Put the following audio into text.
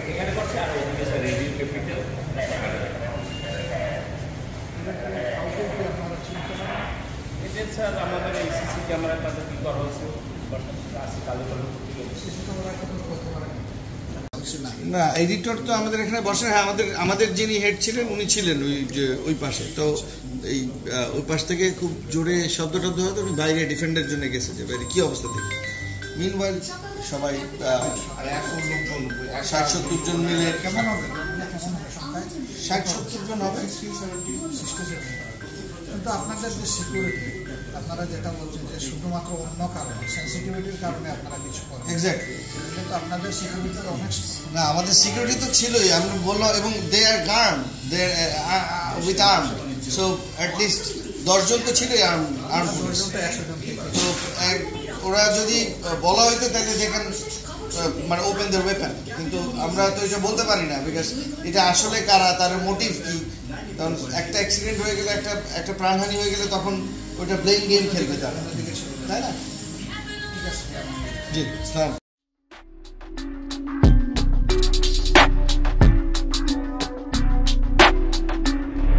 এখানে করছে আর ওখানে স্যার রিভিউ ক্যাপিটাল এটা স্যার আমাদের এই সিসি ক্যামেরা তাদের কি করা হয়েছে আসি কালো কালো সিসি ক্যামেরা না এডিটর তো আমাদের এখানে বসে। হ্যাঁ, আমাদের যিনি হেড ছিলেন উনি ছিলেন ওই পাশে। তো এই ওই পাশ থেকে খুব জোরে শব্দ টব্দ হয়তো উনি বাইরে ডিফেন্ডের জন্য গেছে যে বাইরে কি অবস্থা দেখি। মিনওয়াইল সবাই 60-70 জন মিলে 60-70 জন হবে। কিন্তু আপনাদের যে সিকিউরিটি আপনারা যেটা বলছেন যে শুধুমাত্র অন্য কারণে সেন্সিটিভিটির কারণে আপনারা কিছু করেন, এক্স্যাক্টলি। কিন্তু আপনাদের সিকিউরিটি অনেক না, আমাদের সিকিউরিটি তো ছিলই, আমি বললাম, এবং they are guard they with arm. So at least 10 জন তো ছিলই আর্ম পুলিশ। তো ওরা যদি বলা হইতো তাহলে দেখেন মানে ওপেন দ্য ওয়েপন, কিন্তু আমরা তো এটা বলতে পারি না বিকজ এটা আসলে কারা, তার মোটিভ কি। কারণ একটা অ্যাক্সিডেন্ট হয়ে গেলে, একটা প্রাণহানি হয়ে গেলে তখন ওইটা ব্লেম গেম খেলবে তারা, তাই না? জি,